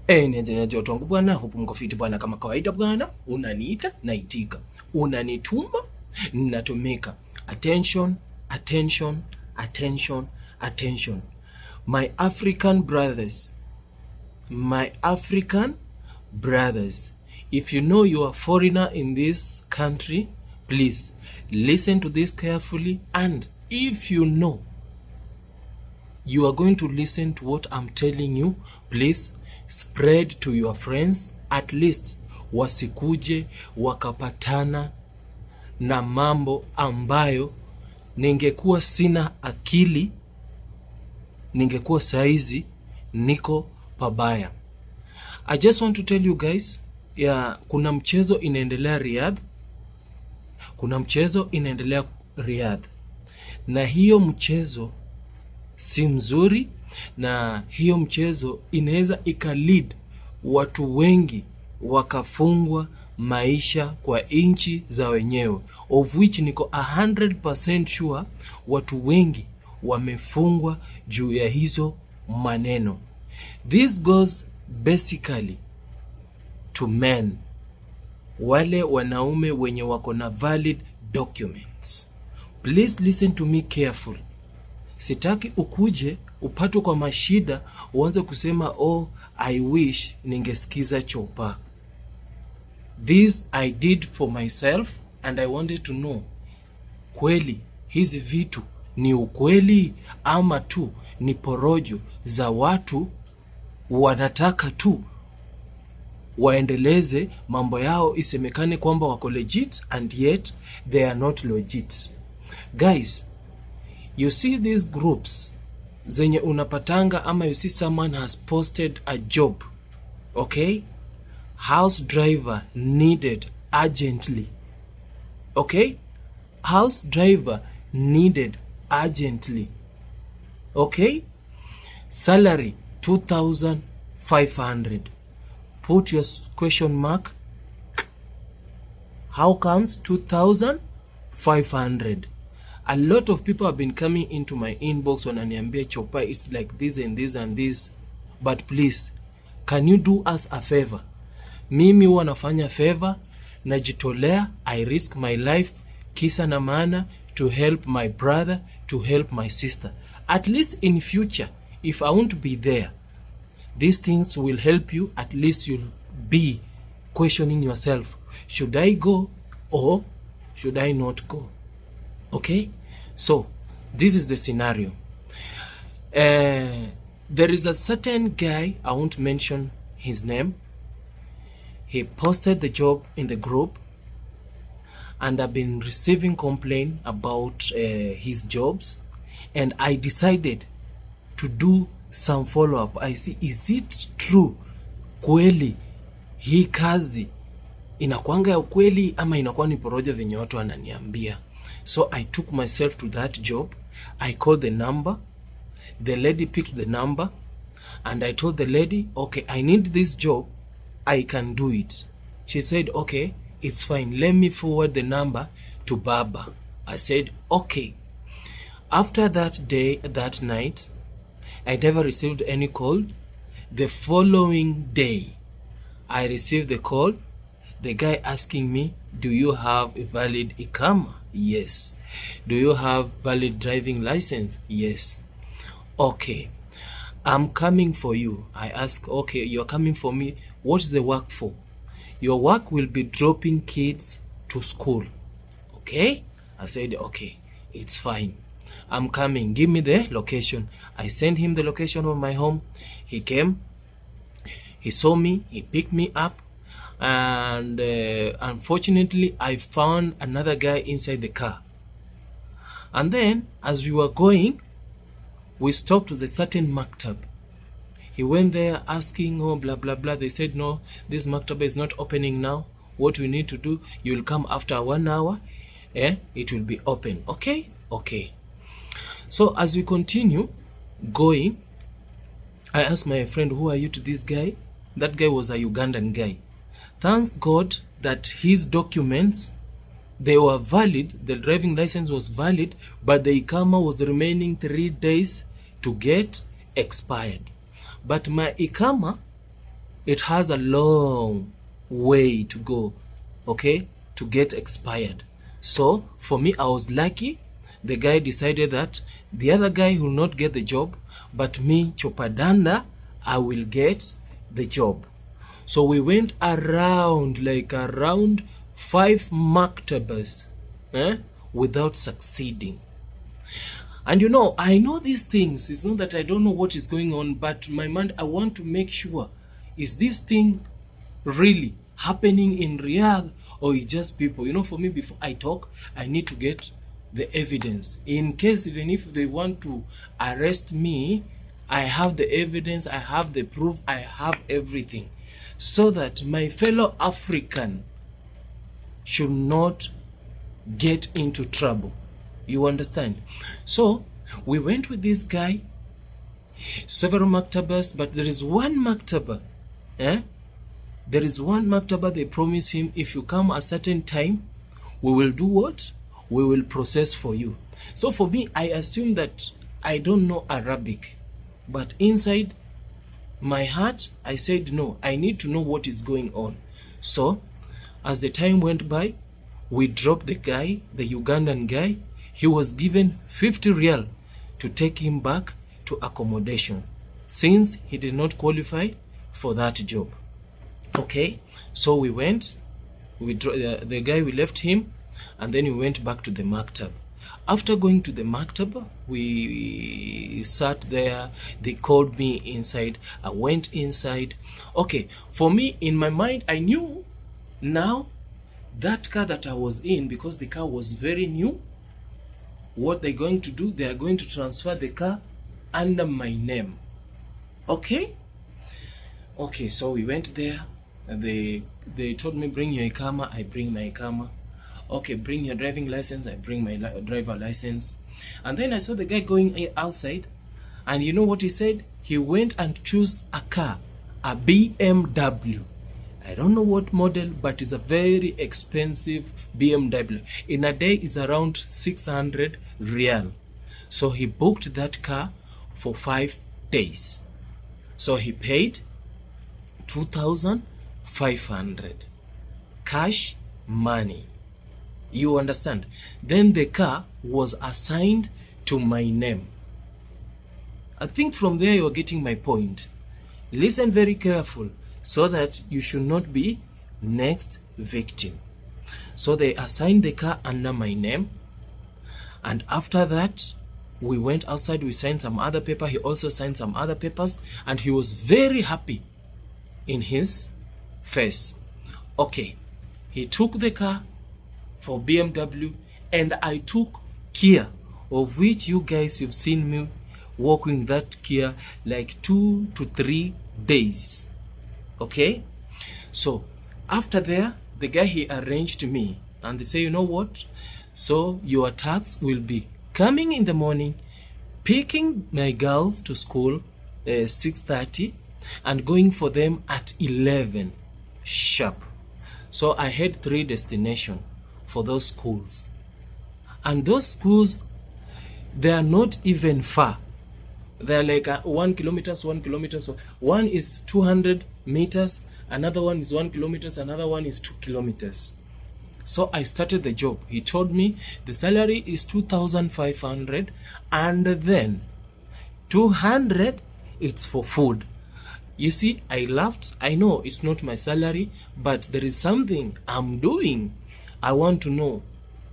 Nianjenia joto wangu bwana, hupu mko fiti bwana, kama kawaida bwana, unaniita naitika, unanituma natumika. Attention, attention, attention, attention. My African brothers, if you know you are a foreigner in this country, please listen to this carefully, and if you know you are going to listen to what I'm telling you, please spread to your friends, at least wasikuje wakapatana na mambo ambayo ningekuwa sina akili, ningekuwa saizi niko pabaya. I just want to tell you guys, kuna mchezo inaendelea Riyadh, na hiyo mchezo si mzuri, na hiyo mchezo inaweza ikalead watu wengi wakafungwa maisha kwa inchi za wenyewe, of which niko 100% sure watu wengi wamefungwa juu ya hizo maneno. This goes basically to men, wale wanaume wenye wako na valid documents. Please listen to me careful. Sitaki ukuje upatwe kwa mashida uanze kusema oh I wish ningesikiza chopa. This I did for myself, and I wanted to know, kweli hizi vitu ni ukweli ama tu ni porojo za watu wanataka tu waendeleze mambo yao isemekane kwamba wako legit, and yet they are not legit. Guys, you see these groups zenye unapatanga, ama you see someone has posted a job, okay? House driver needed urgently, okay? House driver needed urgently, okay? Salary 2,500. Put your question mark. How comes 2,500? A lot of people have been coming into my inbox wananiambia chopa, it's like this and this and this, but please, can you do us a favor? Mimi huwa nafanya favor, najitolea, I risk my life kisa na maana to help my brother, to help my sister. At least in future, if I won't be there, these things will help you. At least you'll be questioning yourself, should I go or should I not go? Okay, so this is the scenario. There is a certain guy, I won't mention his name. He posted the job in the group, and I've been receiving complaint about his jobs, and I decided to do some follow-up. I see, is it true kweli hii kazi inakuanga ya ukweli ama inakuwa ni porojo venye watu wananiambia? So I took myself to that job. I called the number. The lady picked the number, and I told the lady, okay, I need this job, I can do it. She said, okay, it's fine, let me forward the number to Baba. I said, okay. After that day, that night, I never received any call. The following day, I received the call. The guy asking me, do you have a valid Ikama? Yes. Do you have valid driving license? Yes. Okay, I'm coming for you. I ask, okay, you're coming for me. What's the work for? Your work will be dropping kids to school. Okay? I said, okay, it's fine. I'm coming. Give me the location. I sent him the location of my home. He came. He saw me. He picked me up. And unfortunately, I found another guy inside the car. And then, as we were going, we stopped at a certain maktab. He went there asking, oh, blah, blah, blah. They said, no, this maktab is not opening now. What we need to do, you will come after 1 hour. It will be open. Okay? Okay. So as we continue going, I asked my friend, who are you to this guy? That guy was a Ugandan guy. Thanks God that his documents, they were valid. The driving license was valid, but the Ikama was remaining 3 days to get expired. But my Ikama it has a long way to go, okay, to get expired. So for me, I was lucky. The guy decided that the other guy will not get the job, but me, Chopadanda, I will get the job. So we went around, like around 5 maktabas, without succeeding. And you know, I know these things. It's not that I don't know what is going on, but my mind, I want to make sure, is this thing really happening in Riyadh, or is just people? You know, for me, before I talk, I need to get the evidence. In case, even if they want to arrest me, I have the evidence, I have the proof, I have everything, so that my fellow African should not get into trouble. You understand? So we went with this guy, several maktabas, but there is one maktaba, there is one maktaba. They promise him, if you come a certain time, we will do what? We will process for you. So for me, I assume that I don't know Arabic, but inside my heart, I said, no, I need to know what is going on. So as the time went by, we dropped the guy, the Ugandan guy. He was given 50 riyal to take him back to accommodation, since he did not qualify for that job. Okay, so we went, the guy, we left him, and then we went back to the maktab. After going to the maktab, we sat there. They called me inside. I went inside. Okay, for me, in my mind, I knew now that car that I was in, because the car was very new, what they're going to do, they are going to transfer the car under my name. Okay, so we went there. They told me, bring your Ikama. I bring my Ikama. Okay, bring your driving license. I bring my driver license. And then I saw the guy going outside, and you know what he said? He went and chose a car, a BMW. I don't know what model, but it's a very expensive BMW. In a day, it's around 600 riyal. So he booked that car for 5 days. So he paid 2,500 cash money. You understand? Then the car was assigned to my name. I think from there you're getting my point. Listen very careful, so that you should not be next victim. So they assigned the car under my name, and after that we went outside. We signed some other paper. He also signed some other papers, and he was very happy in his face. Okay, he took the car for BMW, and I took Kia, of which you guys, you've seen me walking that Kia like 2 to 3 days. Okay, so after there, the guy, he arranged me, and they say, you know what, so your tax will be coming in the morning, picking my girls to school 6:30, and going for them at 11 sharp. So I had 3 destinations for those schools, and those schools, they are not even far. They're like 1 kilometer, 1 kilometer. So one is 200 meters, another one is 1 kilometer, another one is 2 kilometers. So I started the job. He told me the salary is 2,500, and then 200 it's for food. You see, I laughed. I know it's not my salary, but there is something I'm doing. I want to know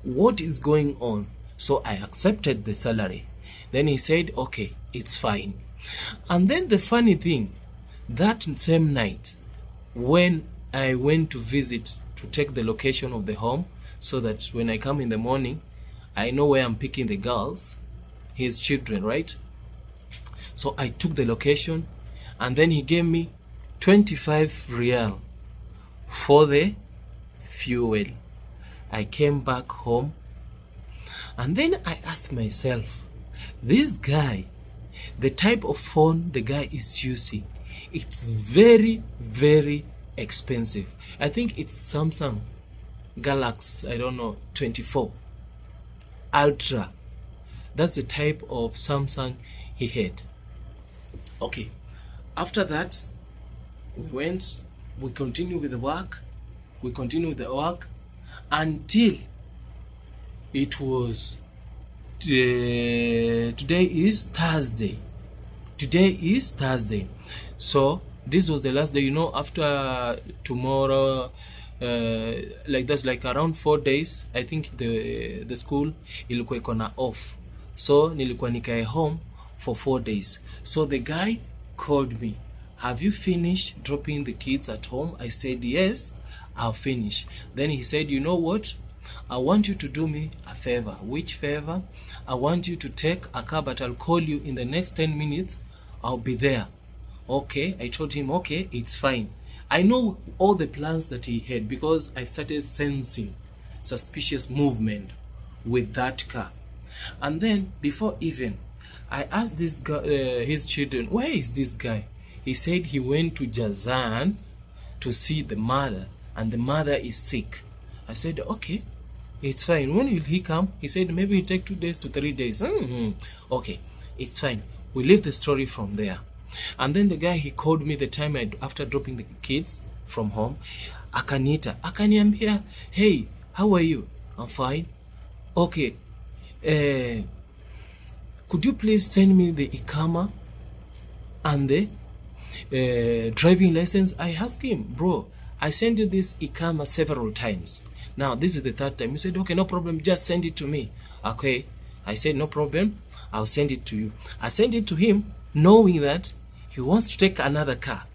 what is going on. So I accepted the salary. Then he said, okay, it's fine. And then the funny thing, that same night, when I went to visit, to take the location of the home, so that when I come in the morning, I know where I'm picking the girls, his children, right? So I took the location, and then he gave me 25 riyal for the fuel. I came back home, and then I asked myself, this guy, the type of phone the guy is using, it's very, very expensive. I think it's Samsung Galaxy, I don't know, 24 Ultra. That's the type of Samsung he had. Okay, after that, We continued with the work. Until it was today is Thursday. So this was the last day, you know. After tomorrow, like that's like around 4 days, I think the school ilikuwa iko off, so nilikuwa nikae home for 4 days. So the guy called me, have you finished dropping the kids at home? I said yes, I'll finish. Then he said, you know what, I want you to do me a favor. Which favor? I want you to take a car, but I'll call you in the next 10 minutes. I'll be there. Okay, I told him, okay, it's fine. I know all the plans that he had because I started sensing suspicious movement with that car. And then before even, I asked this guy, his children, where is this guy? He said he went to Jazan to see the mother, and the mother is sick. I said, okay, it's fine. When will he come? He said maybe it'll take 2 days to 3 days. Okay, it's fine. We leave the story from there. And then the guy, he called me the time after dropping the kids from home. Akaniambia, hey, how are you? I'm fine. Okay, could you please send me the Ikama and the driving license? I asked him, bro, I sent you this Ikama several times. Now this is the 3rd time. He said, okay, no problem, just send it to me. Okay, I said, no problem, I'll send it to you. I sent it to him knowing that he wants to take another car,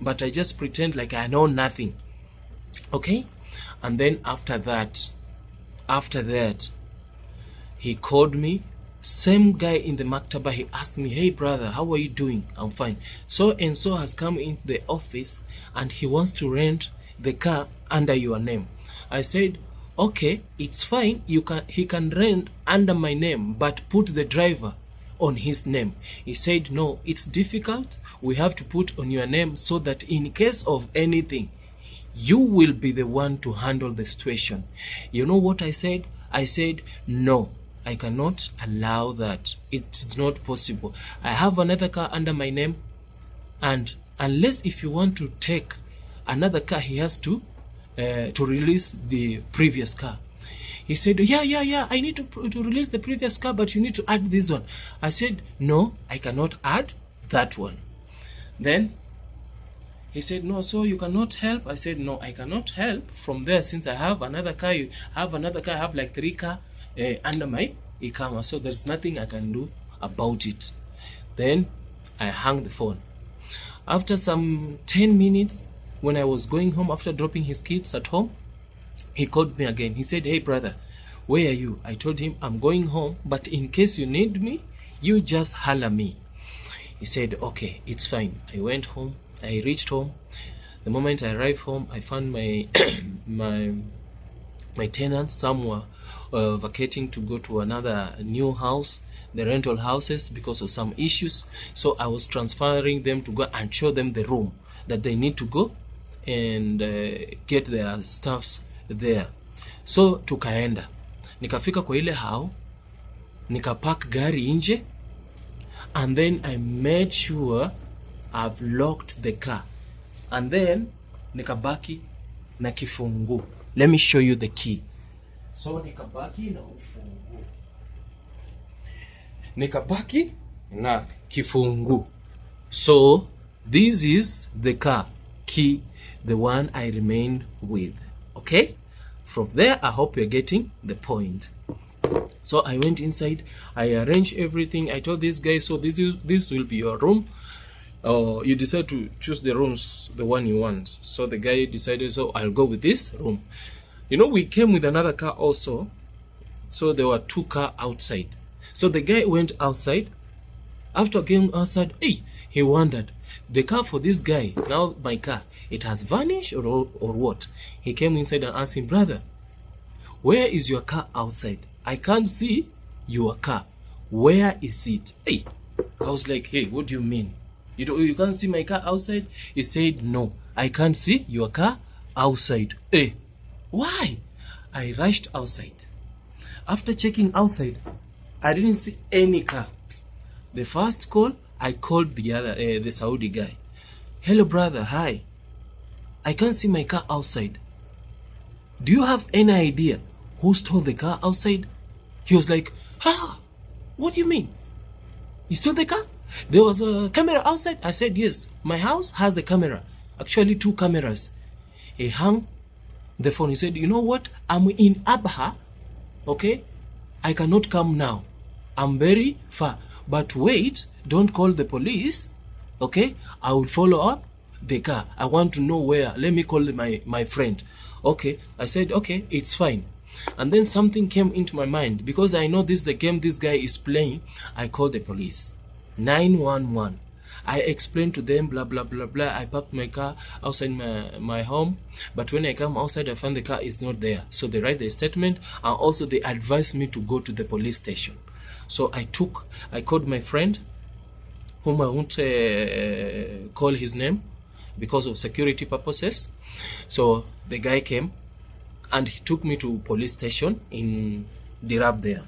but I just pretend like I know nothing. Okay, and then after that he called me, same guy in the maktaba. He asked me, hey brother, how are you doing? I'm fine. So and so has come into the office and he wants to rent the car under your name. I said, okay, it's fine, he can rent under my name, but put the driver on his name. He said, no, it's difficult, we have to put on your name so that in case of anything you will be the one to handle the situation. You know what I said? I said, no, I cannot allow that. It's not possible. I have another car under my name, and unless if you want to take another car, he has to release the previous car. He said, yeah, I need to release the previous car, but you need to add this one. I said, no, I cannot add that one. Then he said, no, so you cannot help? I said, no, I cannot help from there since I have another car. You have another car, I have like 3 cars under my Ikama, so there's nothing I can do about it. Then I hung the phone. After some 10 minutes, when I was going home after dropping his kids at home, he called me again. He said, hey brother, where are you? I told him, I'm going home, but in case you need me, you just holler me. He said, okay, it's fine. I went home. I reached home. The moment I arrived home, I found my my tenants. Some were vacating to go to another new house, the rental houses, because of some issues. So I was transferring them to go and show them the room that they need to go and get their stuffs there. So tukaenda, nikafika kwa ile hao, nikapark gari nje, and then I made sure I've locked the car, and then nikabaki na kifungu. Let me show you the key. So nikabaki na ufungu, nikabaki na kifungu. So this is the car key, the one I remained with. Okay, from there I hope you're getting the point. So I went inside, I arranged everything. I told this guy, so this will be your room. You decide to choose the rooms, the one you want. So the guy decided, so I'll go with this room. You know, we came with another car also, so there were 2 cars outside. So the guy went outside. After going outside, he wondered, the car for this guy, now my car, it has vanished or what? He came inside and asked him, brother, where is your car outside? I can't see your car. Where is it? I was like, hey, what do you mean? You can't see my car outside? He said, no, I can't see your car outside. Why? I rushed outside. After checking outside, I didn't see any car. The first call, I called the Saudi guy. hello brother, hi, I can't see my car outside. Do you have any idea who stole the car outside? He was like, what do you mean? You stole the car? There was a camera outside. I said, yes, my house has the camera. Actually, 2 cameras. He hung the phone. He said, you know what? I'm in Abha. Okay? I cannot come now. I'm very far. But wait, don't call the police. Okay? I will follow up the car. I want to know where. Let me call my friend. Okay? I said, okay, it's fine. And then something came into my mind. Because I know this is the game this guy is playing. I called the police. 911. I explained to them, blah, blah, blah, blah. I parked my car outside my home. But when I come outside, I find the car is not there. So they write the statement. And also they advised me to go to the police station. So I called my friend, whom I won't call his name because of security purposes. So the guy came and he took me to police station in Riyadh there.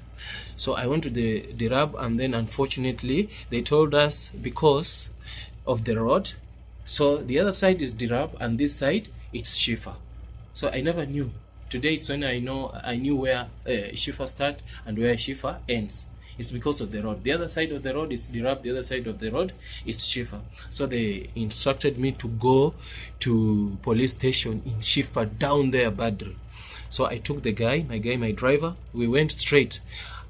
So I went to the Riyadh, and then unfortunately they told us because of the road. So the other side is Riyadh and this side it's Shifa. So I never knew. Today it's when I knew where Shifa starts and where Shifa ends. It's because of the road. The other side of the road is Riyadh, the other side of the road is Shifa. So they instructed me to go to police station in Shifa down there, Badr. So I took the guy, my driver. We went straight.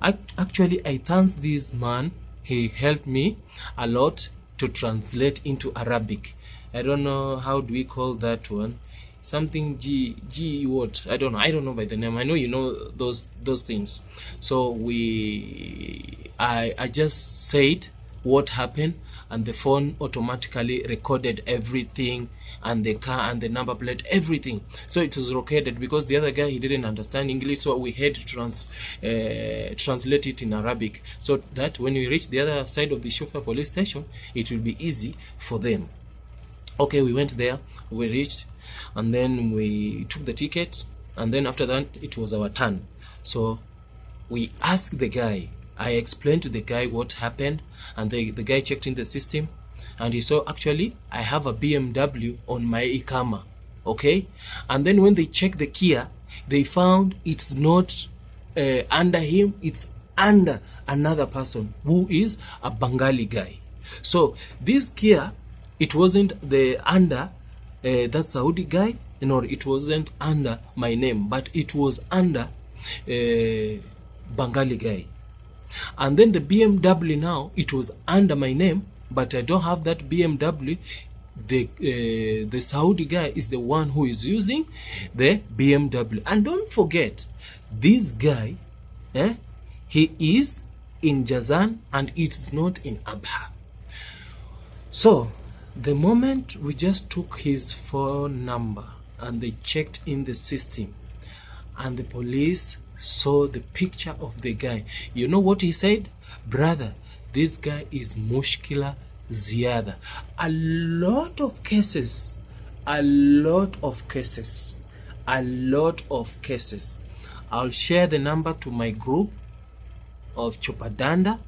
Actually, I thank this man. He helped me a lot to translate into Arabic. I don't know how do we call that one. Something G what? I don't know by the name. I know you know those things. So I just said what happened, and the phone automatically recorded everything, and the car and the number plate, everything. So it was located because the other guy, he didn't understand English, so we had to translate it in Arabic, so that when we reach the other side of the Shofar police station, it will be easy for them. Okay, we went there, we reached, and then we took the ticket, and then after that it was our turn. So we asked the guy, I explained to the guy what happened, and the guy checked in the system, and he saw actually I have a BMW on my Ikama. Okay, and then when they checked the Kia, they found it's not under him, it's under another person who is a Bengali guy. So this Kia, it wasn't the under that Saudi guy, nor it wasn't under my name, but it was under Bengali guy. And then the BMW now, it was under my name, but I don't have that BMW. The Saudi guy is the one who is using the BMW. And don't forget, this guy, he is in Jazan and it's not in Abha. So the moment we just took his phone number and they checked in the system, and the police saw the picture of the guy, you know what he said? Brother, this guy is mushkila ziyada. A lot of cases. I'll share the number to my group of Chopadanda.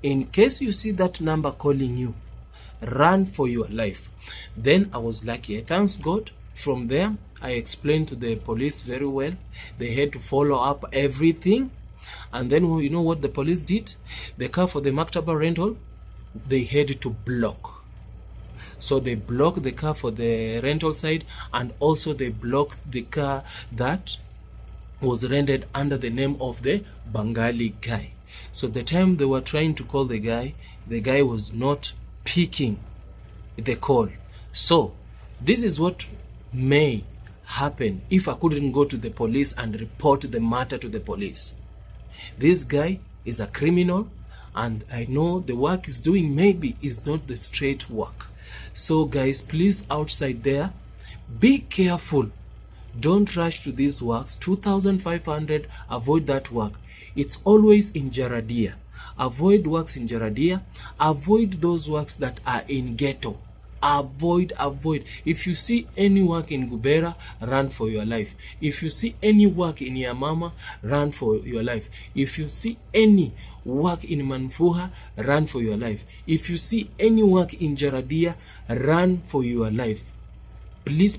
In case you see that number calling you, run for your life. Then I was lucky. Thanks God. From there, I explained to the police very well. They had to follow up everything. And then you know what the police did? The car for the Maktaba rental, they had to block. So they blocked the car for the rental side, and also they blocked the car that was rented under the name of the Bengali guy. So the time they were trying to call the guy was not picking the call. So this is what may happen if I couldn't go to the police and report the matter to the police. This guy is a criminal, and I know the work he's doing maybe is not the straight work. So guys, please, outside there, be careful. Don't rush to these works. 2,500, avoid that work. It's always in Jaradia. Avoid works in Jaradia. Avoid those works that are in ghetto. Avoid. If you see any work in Gubera, run for your life. If you see any work in Yamama, run for your life. If you see any work in Manfuha, run for your life. If you see any work in Jaradia, run for your life. Please,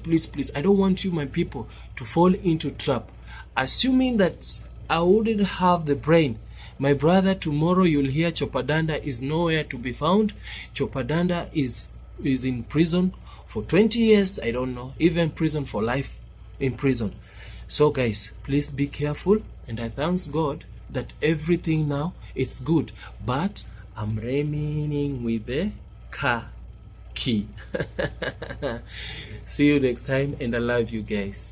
I don't want you, my people, to fall into trap. Assuming that I wouldn't have the brain, my brother, tomorrow you'll hear Chopadanda is nowhere to be found. Chopadanda is in prison for 20 years, I don't know, even prison for life, in prison. So guys, please be careful, and I thank God that everything now it's good, but I'm remaining with the car key. See you next time, and I love you guys.